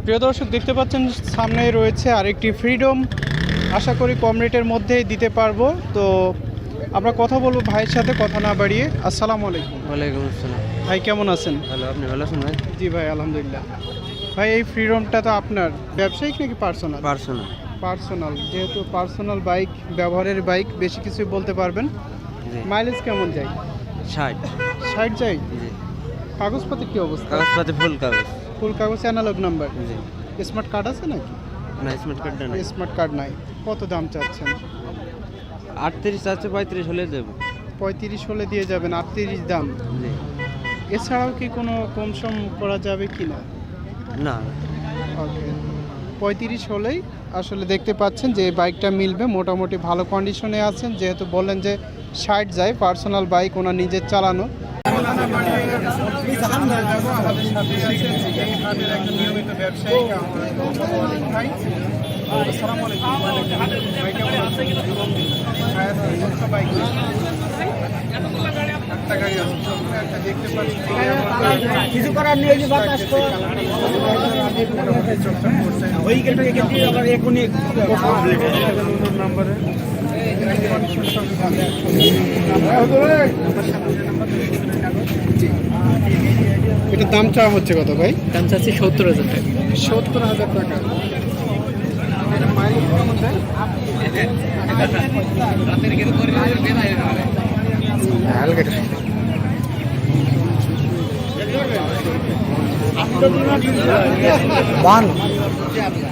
প্রিয় দর্শক, দেখতে পাচ্ছেন সামনেই রয়েছে আরেকটি ফ্রিডম। আশা করি কম রেটের মধ্যেই দিতে পারবো। তো আমরা কথা বলবো ভাইয়ের সাথে, কথা না বাড়িয়ে। আসসালামু আলাইকুম। ওয়ালাইকুম আসসালাম। ভাই কেমন আছেন? ভালো, আপনি ভালো আছেন ভাই? জি ভাই, আলহামদুলিল্লাহ। ভাই এই ফ্রিডমটা তো আপনার ব্যবসায়িক নাকি পার্সোনাল? পার্সোনাল। পার্সোনাল, যেহেতু পার্সোনাল বাইক, ব্যবহারের বাইক, বেশি কিছু বলতে পারবেন। জি। মাইলেজ কেমন যায়? 60। 60 যায়। জি। কাগজপত্রের কি অবস্থা? কাগজপাতি ফুল কাগজ। ফুল কাগজ, অ্যানালগ নাম্বার। জি। স্মার্ট কার্ড আছে নাকি? না, স্মার্ট কার্ডটা নাই। স্মার্ট কার্ড নাই। কত দাম চাচ্ছেন? 38 আছে, 35 হলে দেবো। 35 হলে দিয়ে যাবেন, 38 দাম। জি। এছাড়াও কি কোনো কম সম করা যাবে কি না? না। ওকে, 35 হলেই আসলে দেখতে পাচ্ছেন যে এই বাইকটা মিলবে। মোটামুটি ভালো কন্ডিশনে আছেন, যেহেতু বললেন যে 60 যায়, পার্সোনাল বাইক, ওনার নিজের চালানো। কিছু করার নেই যে বাতাস তো ওই গেটে গেটে আবার এখনই নাম্বারে এটার দাম চাওয়া হচ্ছে কত ভাই? দাম চাচ্ছি 70,000 টাকা। 70,000 টাকা।